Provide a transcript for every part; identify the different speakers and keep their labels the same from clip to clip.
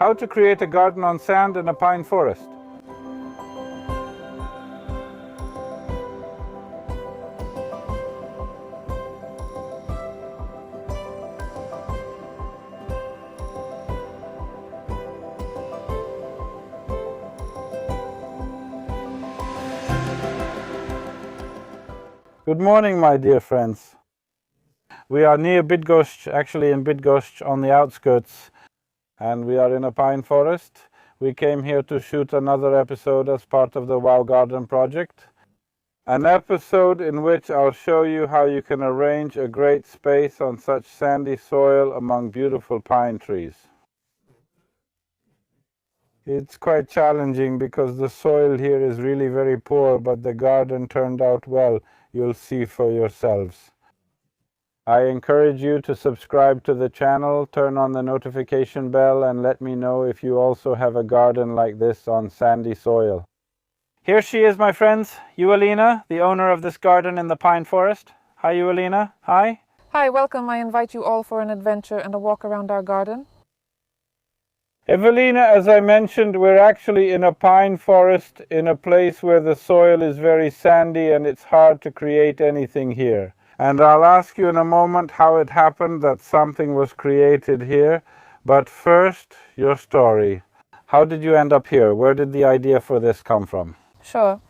Speaker 1: How to create a garden on sand in a pine forest. Good morning, my dear friends. We are near Bydgoszcz, actually in Bydgoszcz on the outskirts, and we are in a pine forest. We came here to shoot another episode as part of the Wow Garden project. An episode in which I'll show you how you can arrange a great space on such sandy soil among beautiful pine trees. It's quite challenging because the soil here is really very poor, but the garden turned out well. You'll see for yourselves. I encourage you to subscribe to the channel, turn on the notification bell, and let me know if you also have a garden like this on sandy soil. Here she is, my friends, Ewelina, the owner of this garden in the pine forest. Hi, Ewelina. Hi.
Speaker 2: Hi, welcome. I invite you all for an adventure and a walk around our garden.
Speaker 1: Ewelina, as I mentioned, we're actually in a pine forest in a place where the soil is very sandy and it's hard to create anything here. And I'll ask you in a moment how it happened that something was created here. But first, your story. How did you end up here? Where did the idea for this come from?
Speaker 2: Sure.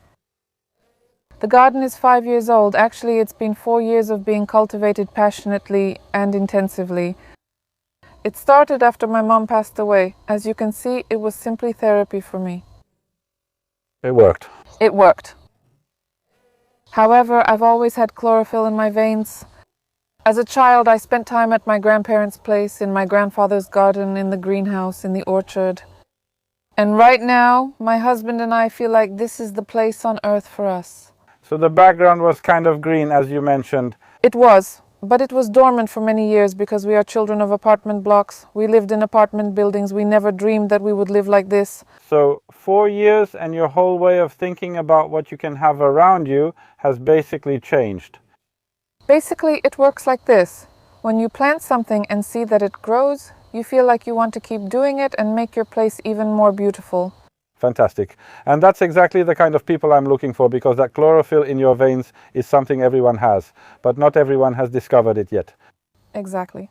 Speaker 2: The garden is 5 years old. Actually, it's been 4 years of being cultivated passionately and intensively. It started after my mom passed away. As you can see, it was simply therapy for me.
Speaker 1: It worked.
Speaker 2: It worked. However, I've always had chlorophyll in my veins. As a child, I spent time at my grandparents' place, in my grandfather's garden, in the greenhouse, in the orchard. And right now, my husband and I feel like this is the place on earth for us.
Speaker 1: So the background was kind of green, as you mentioned.
Speaker 2: It was. But it was dormant for many years because we are children of apartment blocks. We lived in apartment buildings. We never dreamed that we would live like this.
Speaker 1: So 4 years and your whole way of thinking about what you can have around you has basically changed.
Speaker 2: Basically, it works like this. When you plant something and see that it grows, you feel like you want to keep doing it and make your place even more beautiful.
Speaker 1: Fantastic. And that's exactly the kind of people I'm looking for, because that chlorophyll in your veins is something everyone has, but not everyone has discovered it yet.
Speaker 2: Exactly.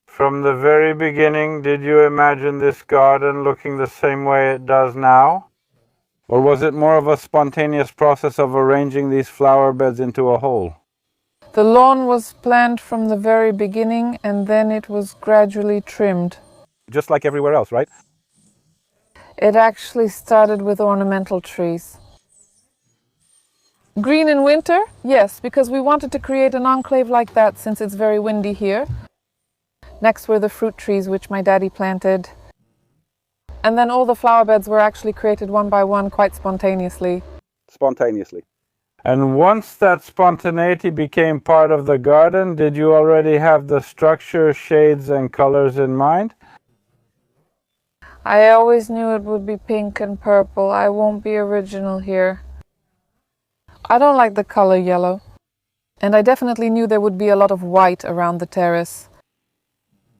Speaker 1: From the very beginning, did you imagine this garden looking the same way it does now? Or was it more of a spontaneous process of arranging these flower beds into a whole?
Speaker 2: The lawn was planned from the very beginning and then it was gradually trimmed.
Speaker 1: Just like everywhere else, right?
Speaker 2: It actually started with ornamental trees. Green in winter? Yes, because we wanted to create an enclave like that since it's very windy here. Next were the fruit trees, which my daddy planted. And then all the flower beds were actually created one by one, quite spontaneously.
Speaker 1: Spontaneously. And once that spontaneity became part of the garden, did you already have the structure, shades, and colors in mind?
Speaker 2: I always knew it would be pink and purple. I won't be original here. I don't like the color yellow. And I definitely knew there would be a lot of white around the terrace.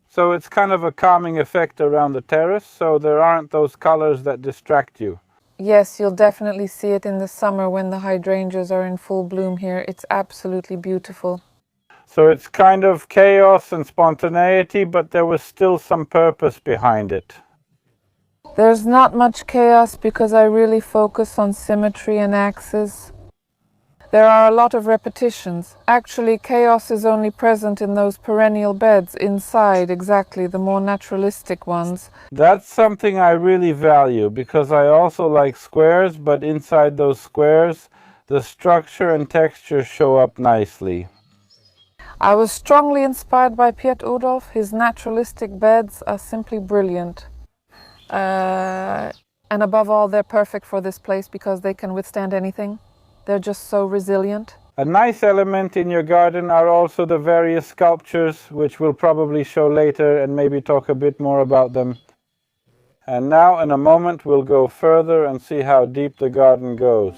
Speaker 1: So it's kind of a calming effect around the terrace, so there aren't those colors that distract you.
Speaker 2: Yes, you'll definitely see it in the summer when the hydrangeas are in full bloom here. It's absolutely beautiful.
Speaker 1: So it's kind of chaos and spontaneity, but there was still some purpose behind it.
Speaker 2: There's not much chaos because I really focus on symmetry and axes. There are a lot of repetitions. Actually, chaos is only present in those perennial beds inside, exactly, the more naturalistic ones.
Speaker 1: That's something I really value, because I also like squares, but inside those squares, the structure and texture show up nicely.
Speaker 2: I was strongly inspired by Piet Oudolf. His naturalistic beds are simply brilliant. And above all, they're perfect for this place because they can withstand anything. They're just so resilient.
Speaker 1: A nice element in your garden are also the various sculptures, which we'll probably show later and maybe talk a bit more about them. And now, in a moment, we'll go further and see how deep the garden goes.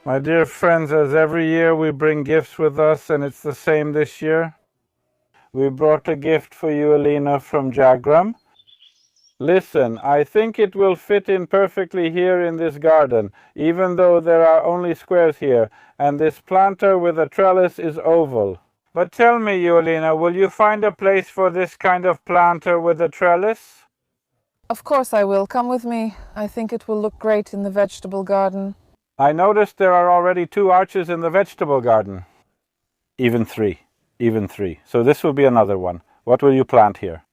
Speaker 1: My dear friends, as every year we bring gifts with us, and it's the same this year. We brought a gift for you, Alina, from Jagram. Listen, I think it will fit in perfectly here in this garden, even though there are only squares here, and this planter with a trellis is oval. But tell me, Alina, will you find a place for this kind of planter with a trellis?
Speaker 2: Of course I will. Come with me. I think it will look great in the vegetable garden.
Speaker 1: I noticed there are already 2 arches in the vegetable garden. Even 3. So this will be another one. What will you plant here?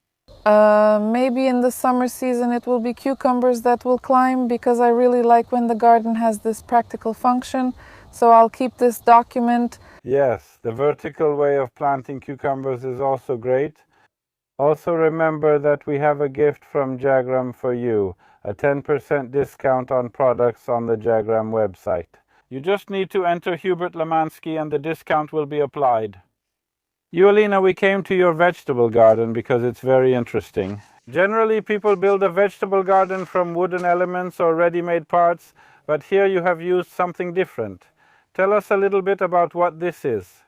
Speaker 2: Maybe in the summer season it will be cucumbers that will climb, because I really like when the garden has this practical function. So I'll keep this document.
Speaker 1: Yes, the vertical way of planting cucumbers is also great. Also remember that we have a gift from Jagram for you, a 10% discount on products on the Jagram website. You just need to enter Hubert Lemansky and the discount will be applied. Alina, we came to your vegetable garden because it's very interesting. Generally, people build a vegetable garden from wooden elements or ready-made parts, but here you have used something different. Tell us a little bit about what this is.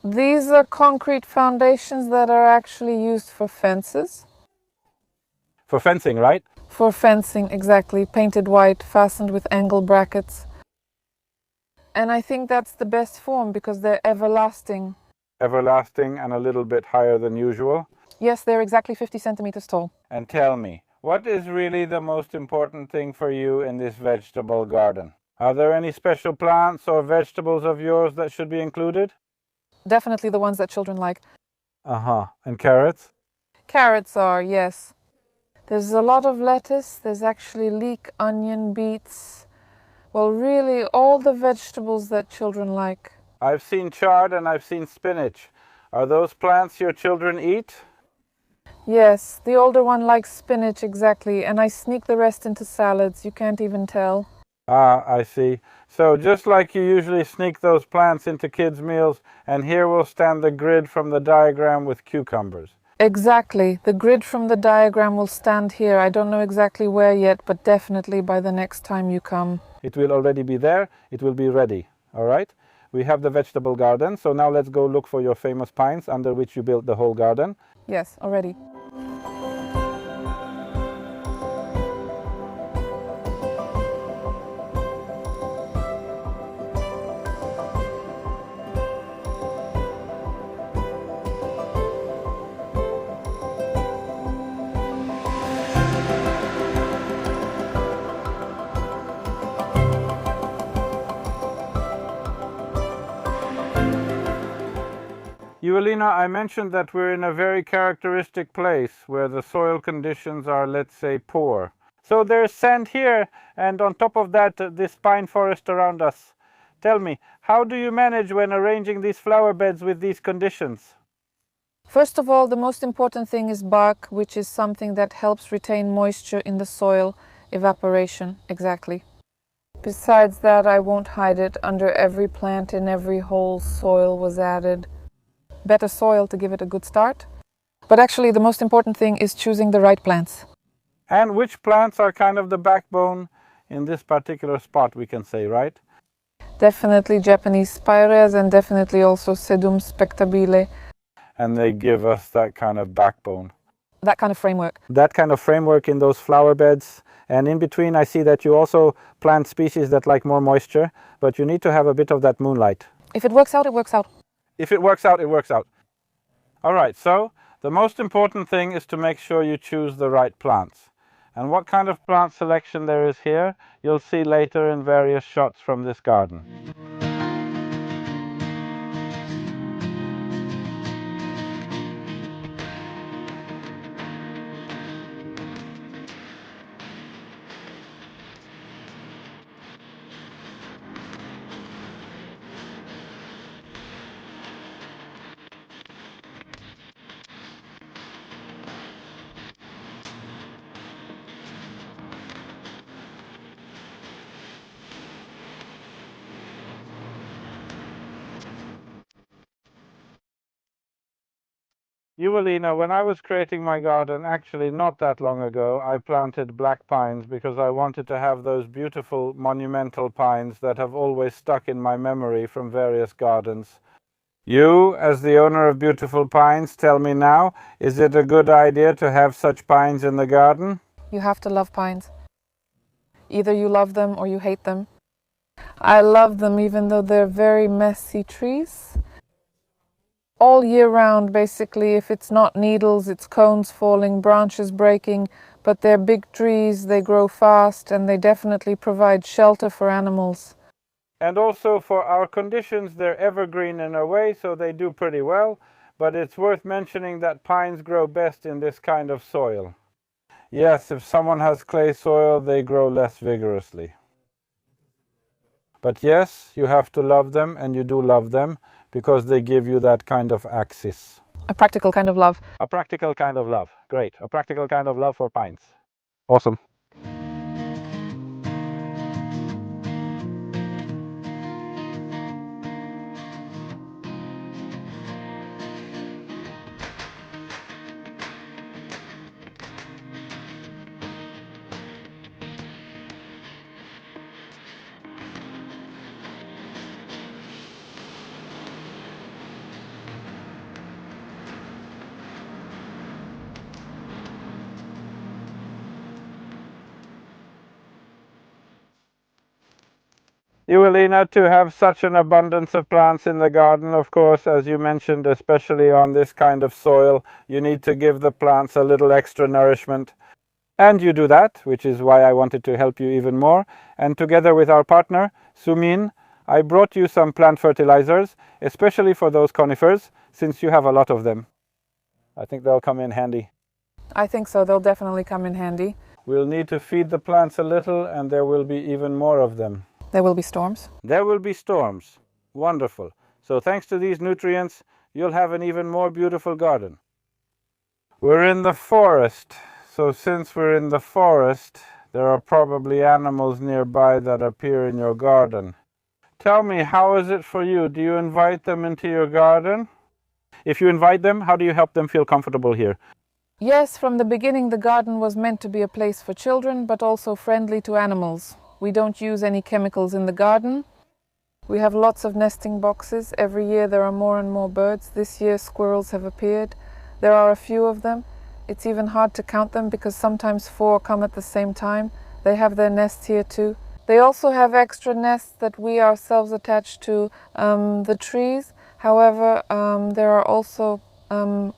Speaker 2: These are concrete foundations that are actually used for fences.
Speaker 1: For fencing, right?
Speaker 2: For fencing, exactly. Painted white, fastened with angle brackets. And I think that's the best form because they're everlasting.
Speaker 1: Everlasting and a little bit higher than usual.
Speaker 2: Yes, they're exactly 50 centimeters tall.
Speaker 1: And tell me, what is really the most important thing for you in this vegetable garden? Are there any special plants or vegetables of yours that should be included?
Speaker 2: Definitely the ones that children like.
Speaker 1: And carrots?
Speaker 2: Carrots are, yes. There's a lot of lettuce. There's actually leek, onion, beets. Well, really all the vegetables that children like.
Speaker 1: I've seen chard and I've seen spinach. Are those plants your children eat?
Speaker 2: Yes, the older one likes spinach, exactly, and I sneak the rest into salads. You can't even tell.
Speaker 1: Ah, I see. So just like you usually sneak those plants into kids' meals, and here will stand the grid from the diagram with cucumbers.
Speaker 2: Exactly. The grid from the diagram will stand here. I don't know exactly where yet, but definitely by the next time you come.
Speaker 1: It will already be there. It will be ready. All right? We have the vegetable garden, so now let's go look for your famous pines under which you built the whole garden.
Speaker 2: Yes, already.
Speaker 1: Alina, I mentioned that we're in a very characteristic place where the soil conditions are, let's say, poor. So there's sand here, and on top of that, this pine forest around us. Tell me, how do you manage when arranging these flower beds with these conditions?
Speaker 2: First of all, the most important thing is bark, which is something that helps retain moisture in the soil, evaporation, exactly. Besides that, I won't hide it, under every plant in every hole soil was added. Better soil to give it a good start. But actually the most important thing is choosing the right plants.
Speaker 1: And which plants are kind of the backbone in this particular spot, we can say, right?
Speaker 2: Definitely Japanese spireas and definitely also Sedum spectabile.
Speaker 1: And they give us that kind of backbone.
Speaker 2: That kind of framework.
Speaker 1: That kind of framework in those flower beds. And in between I see that you also plant species that like more moisture, but you need to have a bit of that moonlight.
Speaker 2: If it works out, it works out.
Speaker 1: If it works out, it works out. All right, so the most important thing is to make sure you choose the right plants. And what kind of plant selection there is here, you'll see later in various shots from this garden. Evelina, when I was creating my garden, actually not that long ago, I planted black pines because I wanted to have those beautiful monumental pines that have always stuck in my memory from various gardens. You, as the owner of beautiful pines, tell me now, is it a good idea to have such pines in the garden?
Speaker 2: You have to love pines. Either you love them or you hate them. I love them even though they're very messy trees. All year round, basically, if it's not needles, it's cones falling, branches breaking, but they're big trees, they grow fast, and they definitely provide shelter for animals.
Speaker 1: And also for our conditions, they're evergreen in a way, so they do pretty well, but it's worth mentioning that pines grow best in this kind of soil. Yes, if someone has clay soil, they grow less vigorously. But yes, you have to love them, and you do love them, because they give you that kind of axis.
Speaker 2: A practical kind of love.
Speaker 1: A practical kind of love. Great. A practical kind of love for pines. Awesome. Evelina, to have such an abundance of plants in the garden, of course, as you mentioned, especially on this kind of soil, you need to give the plants a little extra nourishment. And you do that, which is why I wanted to help you even more. And together with our partner, Sumin, I brought you some plant fertilizers, especially for those conifers, since you have a lot of them. I think they'll come in handy.
Speaker 2: I think so, they'll definitely come in handy.
Speaker 1: We'll need to feed the plants a little, and there will be even more of them.
Speaker 2: There will be storms.
Speaker 1: There will be storms. Wonderful. So thanks to these nutrients, you'll have an even more beautiful garden. We're in the forest. So since we're in the forest, there are probably animals nearby that appear in your garden. Tell me, how is it for you? Do you invite them into your garden? If you invite them, how do you help them feel comfortable here?
Speaker 2: Yes, from the beginning the garden was meant to be a place for children, but also friendly to animals. We don't use any chemicals in the garden. We have lots of nesting boxes. Every year there are more and more birds. This year squirrels have appeared. There are a few of them. It's even hard to count them because sometimes 4 come at the same time. They have their nests here too. They also have extra nests that we ourselves attach to the trees. However, there are also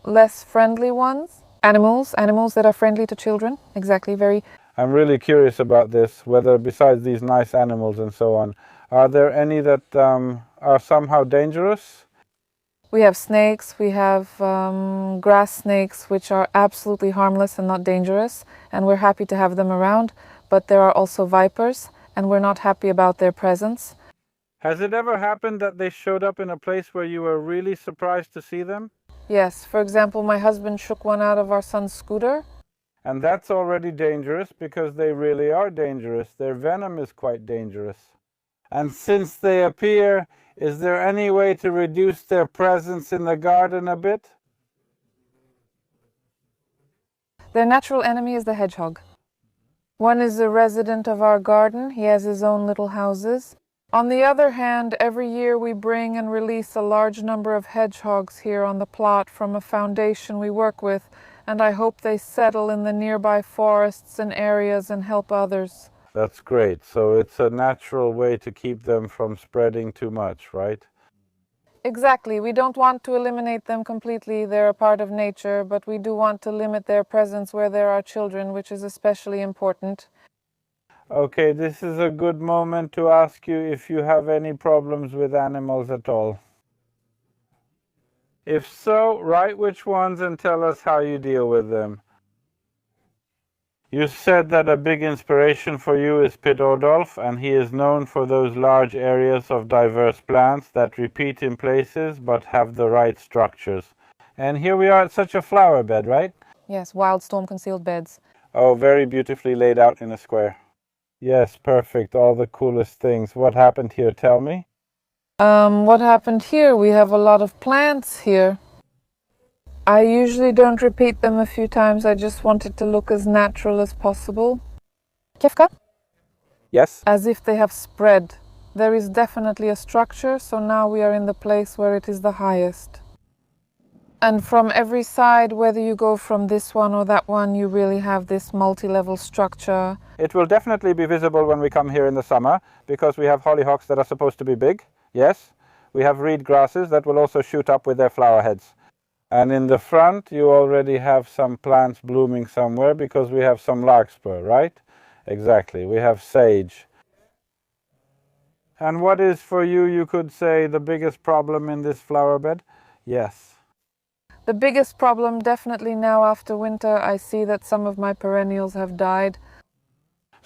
Speaker 2: less friendly ones. Animals that are friendly to children. Exactly, very.
Speaker 1: I'm really curious about this, whether besides these nice animals and so on, are there any that are somehow dangerous?
Speaker 2: We have snakes, we have grass snakes, which are absolutely harmless and not dangerous, and we're happy to have them around. But there are also vipers, and we're not happy about their presence.
Speaker 1: Has it ever happened that they showed up in a place where you were really surprised to see them?
Speaker 2: Yes, for example, my husband shook one out of our son's scooter.
Speaker 1: And that's already dangerous because they really are dangerous. Their venom is quite dangerous. And since they appear, is there any way to reduce their presence in the garden a bit?
Speaker 2: Their natural enemy is the hedgehog. One is a resident of our garden. He has his own little houses. On the other hand, every year we bring and release a large number of hedgehogs here on the plot from a foundation we work with, and I hope they settle in the nearby forests and areas and help others.
Speaker 1: That's great. So it's a natural way to keep them from spreading too much, right?
Speaker 2: Exactly. We don't want to eliminate them completely. They're a part of nature, but we do want to limit their presence where there are children, which is especially important.
Speaker 1: Okay, this is a good moment to ask you if you have any problems with animals at all. If so, write which ones and tell us how you deal with them. You said that a big inspiration for you is Pitt Odolph, and he is known for those large areas of diverse plants that repeat in places but have the right structures. And here we are at such a flower bed, right?
Speaker 2: Yes, wild storm-concealed beds.
Speaker 1: Oh, very beautifully laid out in a square. Yes, perfect. All the coolest things. What happened here? Tell me.
Speaker 2: What happened here? We have a lot of plants here. I usually don't repeat them a few times. I just want it to look as natural as possible.
Speaker 3: كيفك؟
Speaker 1: Yes.
Speaker 2: As if they have spread. There is definitely a structure, so now we are in the place where it is the highest. And from every side, whether you go from this one or that one, you really have this multi-level structure.
Speaker 1: It will definitely be visible when we come here in the summer, because we have hollyhocks that are supposed to be big, yes. We have reed grasses that will also shoot up with their flower heads. And in the front, you already have some plants blooming somewhere, because we have some larkspur, right? Exactly, we have sage. And what is for you, you could say, the biggest problem in this flower bed? Yes.
Speaker 2: The biggest problem, definitely now after winter, I see that some of my perennials have died.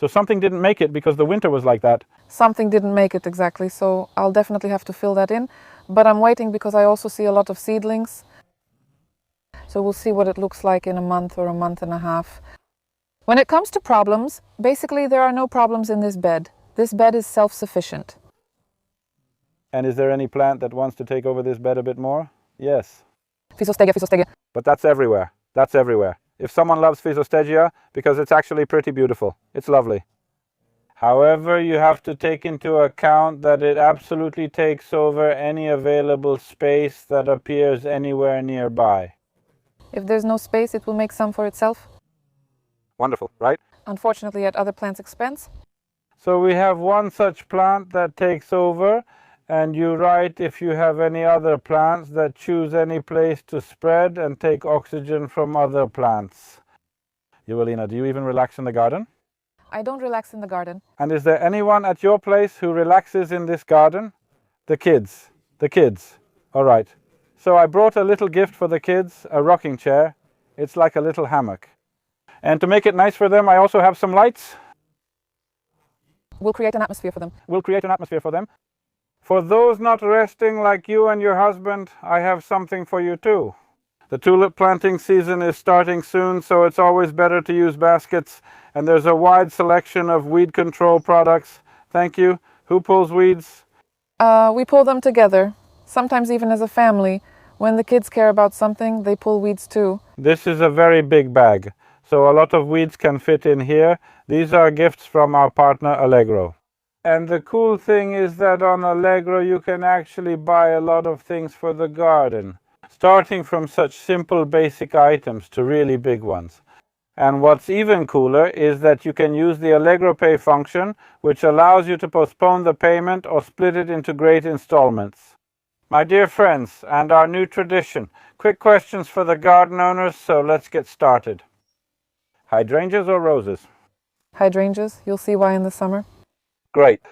Speaker 1: So something didn't make it because the winter was like that.
Speaker 2: Something didn't make it exactly, so I'll definitely have to fill that in. But I'm waiting because I also see a lot of seedlings. So we'll see what it looks like in a month or a month and a half. When it comes to problems, basically there are no problems in this bed. This bed is self-sufficient.
Speaker 1: And is there any plant that wants to take over this bed a bit more? Yes.
Speaker 3: Physostegia.
Speaker 1: But that's everywhere. That's everywhere. If someone loves Physostegia, because it's actually pretty beautiful. It's lovely. However, you have to take into account that it absolutely takes over any available space that appears anywhere nearby.
Speaker 2: If there's no space, it will make some for itself.
Speaker 1: Wonderful, right?
Speaker 2: Unfortunately, at other plants' expense.
Speaker 1: So we have one such plant that takes over, and you write if you have any other plants that choose any place to spread and take oxygen from other plants. Evelina, do you even relax in the garden?
Speaker 2: I don't relax in the garden.
Speaker 1: And is there anyone at your place who relaxes in this garden? The kids. The kids. All right. So I brought a little gift for the kids, a rocking chair. It's like a little hammock. And to make it nice for them, I also have some lights.
Speaker 2: We'll create an atmosphere for them.
Speaker 1: We'll create an atmosphere for them. For those not resting like you and your husband, I have something for you too. The tulip planting season is starting soon, so it's always better to use baskets, and there's a wide selection of weed control products. Thank you. Who pulls weeds?
Speaker 2: We pull them together, sometimes even as a family. When the kids care about something, they pull weeds too.
Speaker 1: This is a very big bag, so a lot of weeds can fit in here. These are gifts from our partner Allegro. And the cool thing is that on Allegro you can actually buy a lot of things for the garden, starting from such simple basic items to really big ones. And what's even cooler is that you can use the Allegro Pay function, which allows you to postpone the payment or split it into great installments. My dear friends, and our new tradition, quick questions for the garden owners, so let's get started. Hydrangeas or roses?
Speaker 2: Hydrangeas, you'll see why in the summer.
Speaker 1: Great.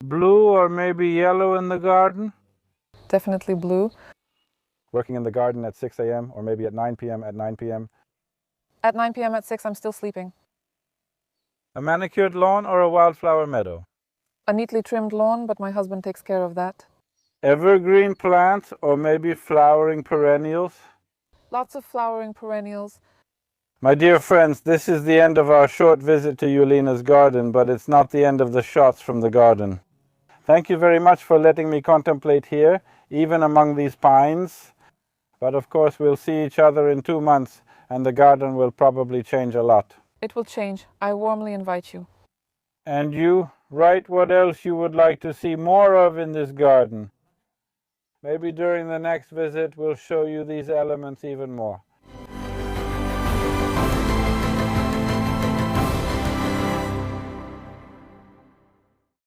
Speaker 1: Blue or maybe yellow in the garden?
Speaker 2: Definitely blue.
Speaker 1: Working in the garden at 6 a.m. or maybe at 9 p.m. at 9 p.m.
Speaker 2: At 9 p.m. at 6, I'm still sleeping.
Speaker 1: A manicured lawn or a wildflower meadow?
Speaker 2: A neatly trimmed lawn, but my husband takes care of that.
Speaker 1: Evergreen plants or maybe flowering perennials?
Speaker 2: Lots of flowering perennials.
Speaker 1: My dear friends, this is the end of our short visit to Julina's garden, but it's not the end of the shots from the garden. Thank you very much for letting me contemplate here, even among these pines. But of course we'll see each other in 2 months, and the garden will probably change a lot.
Speaker 2: It will change. I warmly invite you.
Speaker 1: And you, write what else you would like to see more of in this garden. Maybe during the next visit we'll show you these elements even more.